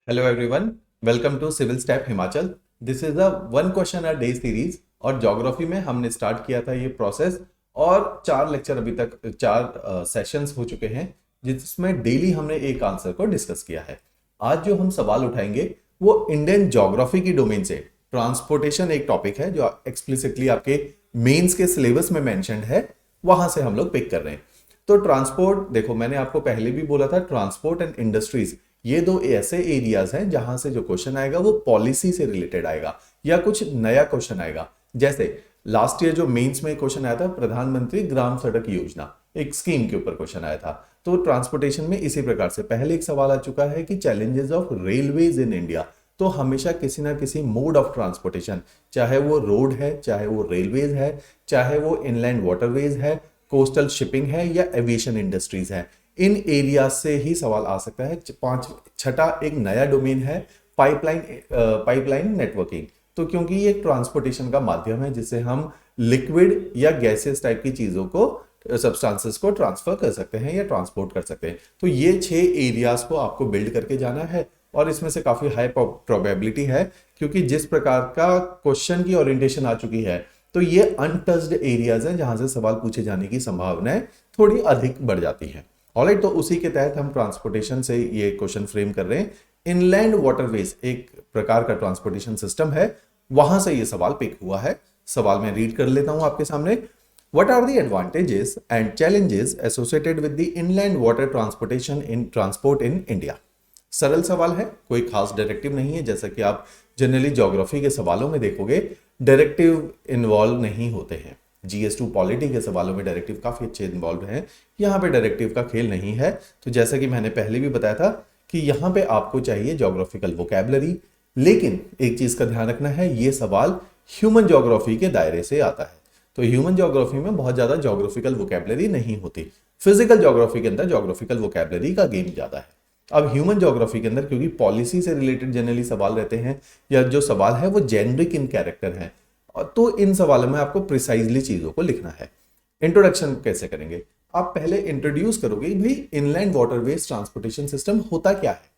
Hello everyone, welcome to civil step Himachal. This is a one question a day series और geography में हमने start किया था ये प्रोसेस और 4 लेक्चर अभी तक 4 सेशंस हो चुके हैं जिसमें डेली हमने एक आंसर को डिस्कस किया है। आज जो हम सवाल उठाएंगे वो इंडियन ज्योग्राफी की डोमेन से ट्रांसपोर्टेशन एक टॉपिक है जो एक्सप्लिसिटली आपके मेंस के सिलेबस में मेंशन्ड है, वहां से हम लोग पिक कर रहे हैं। तो ट्रांसपोर्ट देखो, मैंने आपको पहले भी बोला था ट्रांसपोर्ट एंड इंडस्ट्रीज ये दो ऐसे एरियाज हैं जहां से जो क्वेश्चन आएगा वो पॉलिसी से रिलेटेड आएगा या कुछ नया क्वेश्चन आएगा। जैसे लास्ट ईयर जो मेंस में क्वेश्चन आया था प्रधानमंत्री ग्राम सड़क योजना, एक स्कीम के ऊपर क्वेश्चन आया था। तो ट्रांसपोर्टेशन में इसी प्रकार से पहले एक सवाल आ चुका है कि challenges of railways in India. तो हमेशा किसी ना किसी मोड ऑफ ट्रांसपोर्टेशन, चाहे वो रोड है, चाहे वो रेलवेज है, चाहे वो इनलैंड वाटरवेज है, कोस्टल शिपिंग है या एविएशन इंडस्ट्रीज है, इन एरिया से ही सवाल आ सकता है। छठा एक नया डोमेन है पाइपलाइन नेटवर्किंग। तो क्योंकि ये ट्रांसपोर्टेशन का माध्यम है जिससे हम लिक्विड या गैसेस टाइप की चीजों को, सब्सटेंसेस को ट्रांसफर कर सकते हैं या ट्रांसपोर्ट कर सकते हैं। तो ये 6 एरियाज को आपको बिल्ड करके जाना है और इसमें से काफी हाई प्रोबेबिलिटी है क्योंकि जिस प्रकार का क्वेश्चन की ओरिएंटेशन आ चुकी है तो ये अनटच्ड एरियाज हैं जहां से सवाल पूछे जाने की संभावनाएं थोड़ी अधिक बढ़ जाती हैं। ऑलराइट, तो उसी के तहत हम ट्रांसपोर्टेशन से ये क्वेश्चन फ्रेम कर रहे हैं। इनलैंड वाटरवेज एक प्रकार का ट्रांसपोर्टेशन सिस्टम है, वहां से ये सवाल पिक हुआ है। सवाल मैं रीड कर लेता हूं आपके सामने। What are the advantages and challenges associated with the inland water transportation in transport in India. सरल सवाल है, कोई खास डायरेक्टिव नहीं है। जैसा कि आप जनरली ज्योग्राफी के सवालों में देखोगे डायरेक्टिव इन्वॉल्व नहीं होते हैं। GS2 पॉलिटी के सवालों में डायरेक्टिव काफी अच्छे इन्वॉल्व हैं, यहाँ पे डायरेक्टिव का खेल नहीं है। तो जैसा कि मैंने पहले भी बताया था कि यहाँ पे आपको चाहिए ज्योग्राफिकल वोकैबुलरी, लेकिन एक चीज का ध्यान रखना है, ये सवाल ह्यूमन ज्योग्राफी के दायरे से आता है। तो ह्यूमन ज्योग्राफी में बहुत ज्यादा ज्योग्राफिकल वोकैबुलरी नहीं होती। फिजिकल ज्योग्राफी के अंदर ज्योग्राफिकल वोकैबुलरी का गेम ज्यादा है। अब ह्यूमन ज्योग्राफी के अंदर क्योंकि पॉलिसी से रिलेटेड जनरली सवाल रहते हैं या जो सवाल है वो जेनरिक इन कैरेक्टर है, तो इन सवालों में आपको प्रिसाइजली चीजों को लिखना है। इंट्रोडक्शन कैसे करेंगे? आप पहले इंट्रोड्यूस करोगे भाई इनलैंड वाटरवेज ट्रांसपोर्टेशन सिस्टम होता क्या है।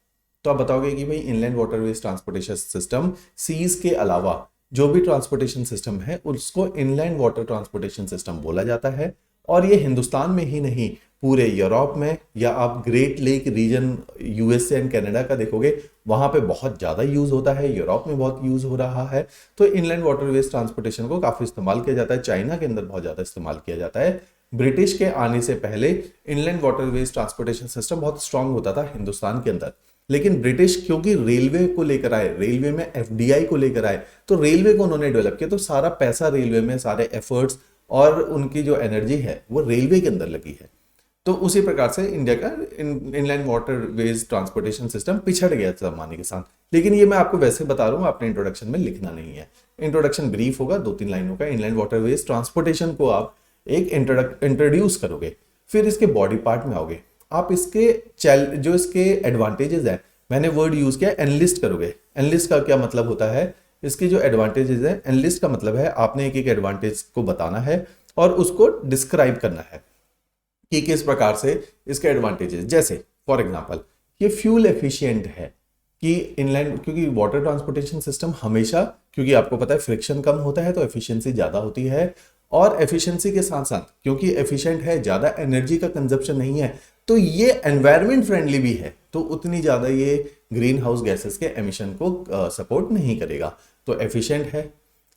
तो आप बताओगे कि भाई inland waterways transportation system seas के अलावा जो भी ट्रांसपोर्टेशन सिस्टम है उसको इनलैंड वाटर ट्रांसपोर्टेशन सिस्टम बोला जाता है। और ये हिंदुस्तान में ही नहीं, पूरे यूरोप में, या आप great lake region USA and Canada का देखोगे वहां पे बहुत ज्यादा यूज होता है, यूरोप में बहुत यूज हो रहा है। तो इनलैंड वाटरवेज ट्रांसपोर्टेशन को काफी इस्तेमाल किया जाता है, चाइना के अंदर बहुत ज्यादा इस्तेमाल किया जाता है। ब्रिटिश के आने से पहले इनलैंड वाटरवेज ट्रांसपोर्टेशन सिस्टम बहुत स्ट्रांग होता था हिंदुस्तान के अंदर, लेकिन ब्रिटिश क्योंकि रेलवे को लेकर आए, रेलवे में FDI को लेकर आए, तो रेलवे को उन्होंने डेवलप किया। तो सारा पैसा रेलवे में, सारे एफर्ट्स और उनकी जो एनर्जी है वो रेलवे के अंदर लगी है। तो उसी प्रकार से इंडिया का इनलैंड वाटरवेज ट्रांसपोर्टेशन सिस्टम पिछड़ गया जमाने के साथ। लेकिन ये मैं आपको वैसे बता रहा हूँ, आपने इंट्रोडक्शन में लिखना नहीं है। इंट्रोडक्शन ब्रीफ होगा, 2-3 लाइनों का। इनलैंड वाटरवेज ट्रांसपोर्टेशन को आप एक इंट्रोड्यूस करोगे, फिर इसके बॉडी पार्ट में आओगे। आप इसके जो इसके एडवांटेजेस है, मैंने वर्ड यूज किया एनलिस्ट करोगे। एनलिस्ट का क्या मतलब होता है? इसके जो एडवांटेजेस है, एनलिस्ट का मतलब है आपने एक एक एडवांटेज को बताना है और उसको डिस्क्राइब करना है कि किस प्रकार से इसके एडवांटेजेस। जैसे फॉर एग्जांपल ये फ्यूल एफिशिएंट है कि इनलैंड, क्योंकि वाटर ट्रांसपोर्टेशन सिस्टम हमेशा, क्योंकि आपको पता है फ्रिक्शन कम होता है तो एफिशिएंसी ज्यादा होती है, और एफिशिएंसी के साथ साथ क्योंकि एफिशिएंट है, ज्यादा एनर्जी का कंजप्शन नहीं है, तो ये एनवायरमेंट फ्रेंडली भी है। तो उतनी ज्यादा ये ग्रीन हाउस गैसेस के एमिशन को सपोर्ट नहीं करेगा। तो एफिशिएंट है,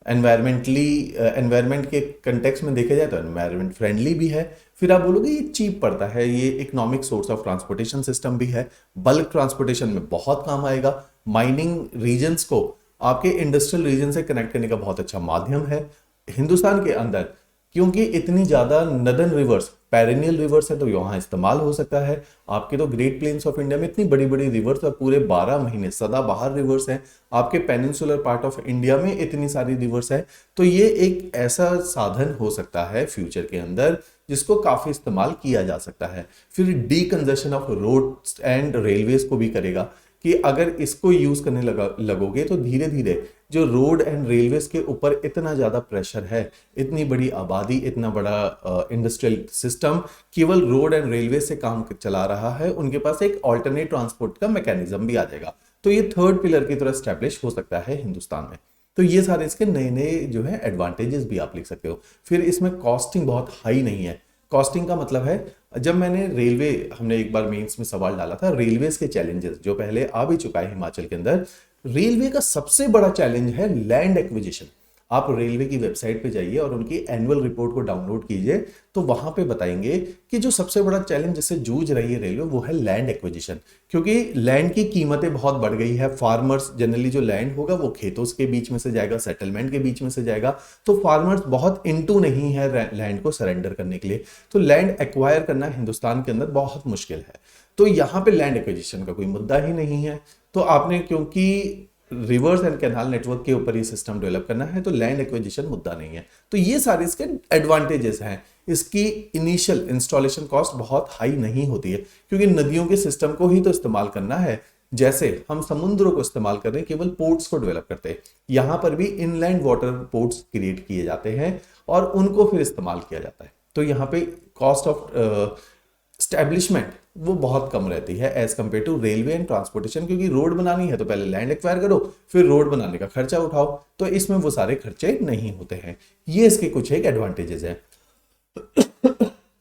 एनवायरमेंट के कंटेक्स्ट में देखा जाए तो एनवायरमेंट फ्रेंडली भी है। फिर आप बोलोगे ये चीप पड़ता है, ये economic source of transportation system भी है, बल्क ट्रांसपोर्टेशन में बहुत काम आएगा, माइनिंग रीजन्स को आपके इंडस्ट्रियल रीजन से कनेक्ट करने का बहुत अच्छा माध्यम है। हिंदुस्तान के अंदर क्योंकि इतनी ज्यादा नदर्न रिवर्स, पेरिनियल रिवर्स है, तो यहाँ इस्तेमाल हो सकता है। आपके तो ग्रेट प्लेन्स ऑफ इंडिया में इतनी बड़ी बड़ी रिवर्स और पूरे 12 महीने सदाबहार रिवर्स हैं। आपके पेनिनसुलर पार्ट ऑफ इंडिया में इतनी सारी रिवर्स है। तो ये एक ऐसा साधन हो सकता है फ्यूचर के अंदर जिसको काफी इस्तेमाल किया जा सकता है। फिर डीकंजशन ऑफ रोड्स एंड रेलवेज को भी करेगा कि अगर इसको यूज करने लगोगे तो धीरे धीरे जो रोड एंड रेलवेज के ऊपर इतना ज्यादा प्रेशर है, इतनी बड़ी आबादी, इतना बड़ा इंडस्ट्रियल सिस्टम केवल रोड एंड रेलवे से काम चला रहा है, उनके पास एक ऑल्टरनेट ट्रांसपोर्ट का मैकेनिज्म भी आ जाएगा। तो ये थर्ड पिलर की तरह स्टैब्लिश हो सकता है हिंदुस्तान में। तो ये सारे इसके नए नए जो है एडवांटेजेस भी आप लिख सकते हो। फिर इसमें कॉस्टिंग बहुत हाई नहीं है। कॉस्टिंग का मतलब है, जब मैंने रेलवे, हमने एक बार मेंस में सवाल डाला था रेलवेज के चैलेंजेस, जो पहले आ भी चुका है हिमाचल के अंदर। रेलवे का सबसे बड़ा चैलेंज है लैंड एक्विजिशन। आप रेलवे की वेबसाइट पे जाइए और उनकी एनुअल रिपोर्ट को डाउनलोड कीजिए, तो वहां पे बताएंगे कि जो सबसे बड़ा चैलेंज जिससे जूझ रही है रेलवे वो है लैंड एक्विजिशन। क्योंकि लैंड की कीमतें बहुत बढ़ गई है। फार्मर्स जनरली जो लैंड होगा वो खेतों के बीच में से जाएगा, सेटलमेंट के बीच में से जाएगा, तो फार्मर्स बहुत इंटू नहीं है लैंड को सरेंडर करने के लिए। तो लैंड एक्वायर करना हिंदुस्तान के अंदर बहुत मुश्किल है। तो यहां पे लैंड एक्विजिशन का कोई मुद्दा ही नहीं है। तो आपने, क्योंकि रिवर्स एंड कैनाल नेटवर्क के ऊपर ये सिस्टम डेवलप करना है, तो लैंड एक्विजिशन मुद्दा नहीं है। तो ये सारे इसके एडवांटेजेस हैं। इसकी इनिशियल इंस्टॉलेशन कॉस्ट बहुत हाई नहीं होती है, क्योंकि नदियों के सिस्टम को ही तो इस्तेमाल करना है। जैसे हम समुद्रों को इस्तेमाल कर रहे हैं, केवल पोर्ट्स को डेवलप करते हैं, यहां पर भी इनलैंड वाटर पोर्ट्स क्रिएट किए जाते हैं और उनको फिर इस्तेमाल किया जाता है। तो यहाँ पे कॉस्ट ऑफ स्टैब्लिशमेंट वो बहुत कम रहती है as compare to railway and transportation. क्योंकि रोड बनानी है तो पहले लैंड एक्वायर करो, फिर रोड बनाने का खर्चा उठाओ, तो इसमें वो सारे खर्चे नहीं होते हैं। ये इसके कुछ एक एडवांटेजेस हैं।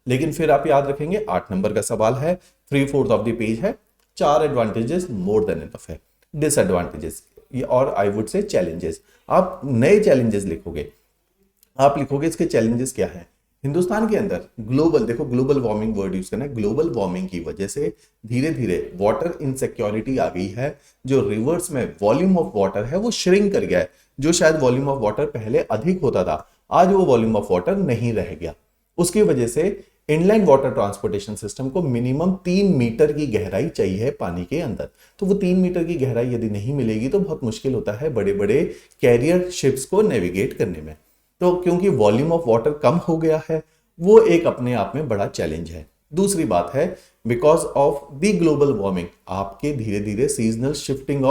लेकिन फिर आप याद रखेंगे 8 नंबर का सवाल है, 3/4 ऑफ द पेज है, 4 एडवांटेजेस मोर देन इनफ है। डिसएडवांटेजेस और आई वुड से चैलेंजेस, आप नए चैलेंजेस लिखोगे। आप लिखोगे इसके चैलेंजेस क्या है हिंदुस्तान के अंदर। ग्लोबल, देखो ग्लोबल वार्मिंग वर्ड यूज करना है। ग्लोबल वार्मिंग की वजह से धीरे धीरे वाटर इनसिक्योरिटी आ गई है। जो रिवर्स में वॉल्यूम ऑफ वाटर है वो श्रिंक कर गया है। जो शायद वॉल्यूम ऑफ वाटर पहले अधिक होता था, आज वो वॉल्यूम ऑफ वाटर नहीं रह गया। उसकी वजह से इनलैंड वाटर ट्रांसपोर्टेशन सिस्टम को मिनिमम 3 मीटर की गहराई चाहिए पानी के अंदर। तो वो 3 मीटर की गहराई यदि नहीं मिलेगी तो बहुत मुश्किल होता है बड़े बड़े कैरियर शिप्स को नेविगेट करने में। तो क्योंकि वॉल्यूम ऑफ वाटर कम हो गया है, वो एक अपने आप में बड़ा चैलेंज है। दूसरी बात है, because of the global warming आपके धीरे धीरे सीजनल शिफ्टिंग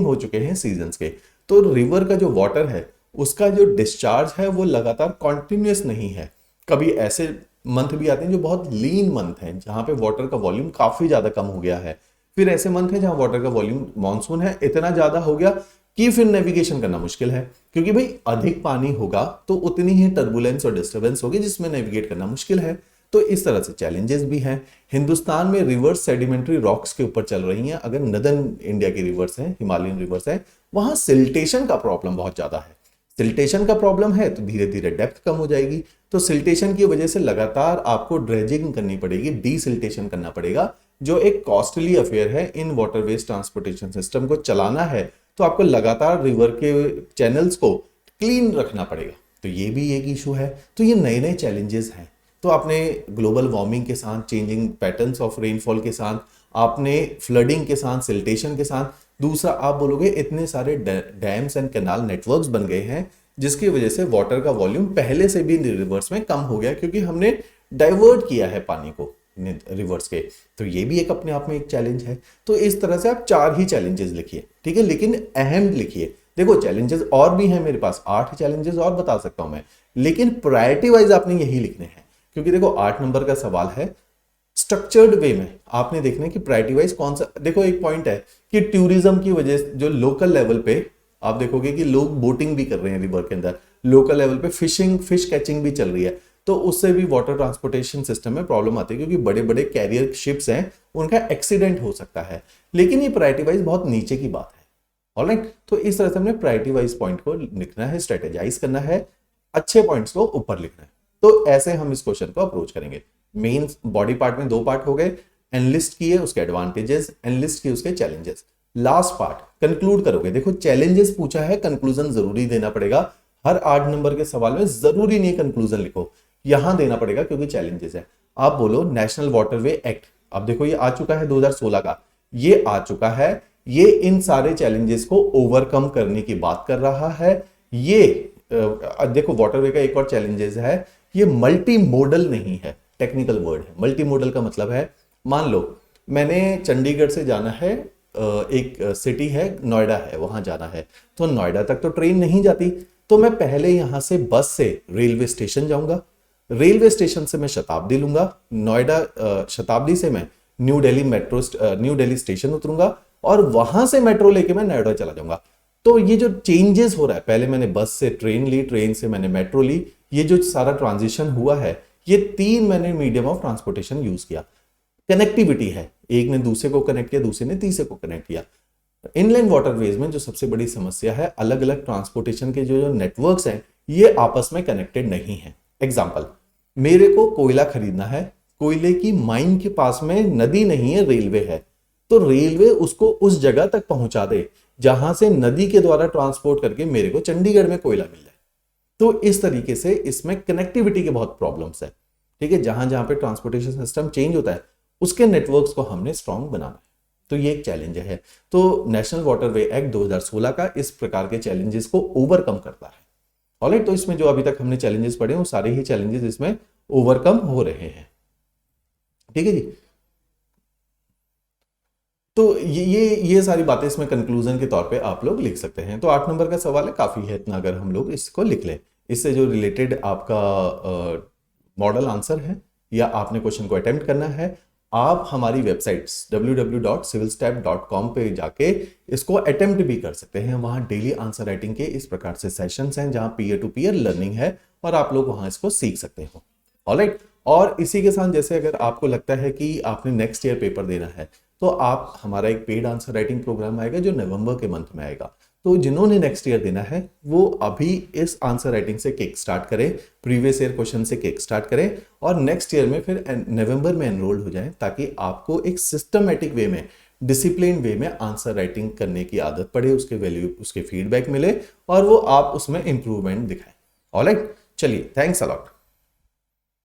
हो चुके हैं सीजन्स के। तो रिवर का जो वाटर है उसका जो डिस्चार्ज है वो लगातार कॉन्टिन्यूस नहीं है। कभी ऐसे मंथ भी आते हैं जो बहुत लीन मंथ हैं, जहां पे वाटर का वॉल्यूम काफी ज्यादा कम हो गया है। फिर ऐसे मंथ है जहां वाटर का वॉल्यूम, मानसून है, इतना ज्यादा हो गया कि फिर नेविगेशन करना मुश्किल है। क्योंकि भाई अधिक पानी होगा तो उतनी ही टर्बुलेंस और डिस्टर्बेंस होगी, जिसमें नेविगेट करना मुश्किल है। तो इस तरह से चैलेंजेस भी हैं। हिंदुस्तान में रिवर्स सेडिमेंट्री रॉक्स के ऊपर चल रही हैं। अगर नदर्न इंडिया की रिवर्स हैं, हिमालयन रिवर्स हैं, वहां सिल्टेशन का प्रॉब्लम बहुत ज्यादा है। सिल्टेशन का प्रॉब्लम है तो धीरे धीरे डेप्थ कम हो जाएगी। तो सिल्टेशन की वजह से लगातार आपको ड्रेजिंग करनी पड़ेगी, डीसिल्टेशन करना पड़ेगा, जो एक कॉस्टली अफेयर है। इन वाटरवेज ट्रांसपोर्टेशन सिस्टम को चलाना है तो आपको लगातार रिवर के चैनल्स को क्लीन रखना पड़ेगा। तो ये भी एक इशू है। तो ये नए नए चैलेंजेस हैं। तो आपने ग्लोबल वार्मिंग के साथ, चेंजिंग पैटर्न्स ऑफ रेनफॉल के साथ, आपने फ्लडिंग के साथ, सिल्टेशन के साथ, दूसरा आप बोलोगे इतने सारे डैम्स एंड कैनाल नेटवर्क्स बन गए हैं जिसकी वजह से वाटर का वॉल्यूम पहले से भी रिवर्स में कम हो गया, क्योंकि हमने डाइवर्ट किया है पानी को रिवर्स के। तो ये भी एक अपने आप में एक चैलेंज है। तो इस तरह से आप 4 ही चैलेंजेस लिखिए, ठीक है, लेकिन अहम लिखिए। देखो चैलेंजेस और भी हैं मेरे पास, 8 चैलेंजेस और बता सकता हूं मैं, लेकिन प्रायोरिटी वाइज आपने यही लिखने हैं। क्योंकि देखो 8 नंबर का सवाल है, स्ट्रक्चर्ड वे में आपने देखना है कि प्रायोरिटी वाइज कौन सा। देखो एक पॉइंट है कि टूरिज्म की वजह से जो लोकल लेवल पे आप देखोगे कि लोग बोटिंग भी कर रहे हैं रिवर के अंदर, लोकल लेवल पे फिशिंग, फिश कैचिंग भी चल रही है। तो उससे भी वाटर ट्रांसपोर्टेशन सिस्टम में प्रॉब्लम आती है, क्योंकि बड़े बड़े कैरियर शिप्स हैं, उनका एक्सीडेंट हो सकता है। लेकिन ये प्रायोरिटी वाइज बहुत नीचे की बात है। ऑलराइट, तो इस तरह से हमने प्रायोरिटी वाइज पॉइंट को लिखना है, स्ट्रेटेजाइज करना है, अच्छे पॉइंट्स को ऊपर लिखना है। तो ऐसे हम इस क्वेश्चन को अप्रोच करेंगे। मेन बॉडी पार्ट में 2 पार्ट हो गए, एनलिस्ट किए उसके एडवांटेजेस, एनलिस्ट किए उसके चैलेंजेस। लास्ट पार्ट कंक्लूड करोगे। देखो चैलेंजेस पूछा है, कंक्लूजन जरूरी देना पड़ेगा। हर 8 नंबर के सवाल में जरूरी नहीं कंक्लूजन लिखो, यहां देना पड़ेगा क्योंकि चैलेंजेस है। आप बोलो नेशनल वाटरवे एक्ट, अब देखो ये आ चुका है 2016 का, ये आ चुका है, ये इन सारे चैलेंजेस को ओवरकम करने की बात कर रहा है। ये देखो वाटरवे का एक और चैलेंजेस है, ये मल्टी मोडल नहीं है, टेक्निकल वर्ड है। मल्टी मोडल का मतलब है, मान लो मैंने चंडीगढ़ से जाना है, एक सिटी है नोएडा है, वहां जाना है, तो नोएडा तक तो ट्रेन नहीं जाती, तो मैं पहले यहां से बस से रेलवे स्टेशन जाऊंगा, रेलवे स्टेशन से मैं शताब्दी लूंगा, नोएडा शताब्दी से मैं न्यू दिल्ली स्टेशन उतरूंगा, और वहां से मेट्रो लेके मैं नोएडा चला जाऊंगा। तो ये जो चेंजेस हो रहा है, पहले मैंने बस से ट्रेन ली, ट्रेन से मैंने मेट्रो ली, ये जो सारा ट्रांजिशन हुआ है, ये 3 मैंने मीडियम ऑफ ट्रांसपोर्टेशन यूज किया। कनेक्टिविटी है, एक ने दूसरे को कनेक्ट किया, दूसरे ने तीसरे को कनेक्ट किया। इनलैंड वाटरवेज में जो सबसे बड़ी समस्या है, अलग अलग ट्रांसपोर्टेशन के जो नेटवर्क्स हैं ये आपस में कनेक्टेड नहीं है। एग्जांपल, मेरे को कोयला खरीदना है, कोयले की माइन के पास में नदी नहीं है, रेलवे है, तो रेलवे उसको उस जगह तक पहुंचा दे जहां से नदी के द्वारा ट्रांसपोर्ट करके मेरे को चंडीगढ़ में कोयला मिल जाए। तो इस तरीके से इसमें कनेक्टिविटी के बहुत प्रॉब्लम्स है। ठीक है, जहां जहां पे ट्रांसपोर्टेशन सिस्टम चेंज होता है उसके नेटवर्क्स को हमने स्ट्रांग बनाना है, तो ये एक चैलेंज है। तो नेशनल वाटरवे एक्ट 2016 का इस प्रकार के चैलेंजेस को ओवरकम करता है। ऑलराइट, तो इसमें जो अभी तक हमने चैलेंजेस पढ़े वो सारे ही चैलेंजेस इसमें ओवरकम हो रहे हैं। ठीक है जी, तो ये सारी बातें इसमें कंक्लूजन के तौर पे आप लोग लिख सकते हैं। तो 8 नंबर का सवाल है, काफी है इतना अगर हम लोग इसको लिख लें। इससे जो रिलेटेड आपका मॉडल आंसर है या आपने क्वेश्चन को अटेम्प्ट करना है, आप हमारी वेबसाइट्स www.civilstep.com पे जाके इसको अटेम्प्ट भी कर सकते हैं। वहां डेली आंसर राइटिंग के इस प्रकार से सेशंस हैं जहां पीयर टू पीयर लर्निंग है और आप लोग वहां इसको सीख सकते हो। ऑलराइट, और इसी के साथ जैसे अगर आपको लगता है कि आपने नेक्स्ट ईयर पेपर देना है, तो आप हमारा एक पेड आंसर राइटिंग प्रोग्राम आएगा जो नवंबर के मंथ में आएगा। तो जिन्होंने नेक्स्ट ईयर देना है वो अभी इस आंसर राइटिंग से किक स्टार्ट करें, प्रीवियस ईयर क्वेश्चन से किक स्टार्ट करें और नेक्स्ट ईयर में फिर नवंबर में एनरोल हो जाएं, ताकि आपको एक सिस्टमेटिक वे में, डिसिप्लिन वे में आंसर राइटिंग करने की आदत पड़े, उसके वैल्यू, उसके फीडबैक मिले और वो आप उसमें इंप्रूवमेंट दिखाएं। ऑलराइट, चलिए, थैंक्स अ लॉट।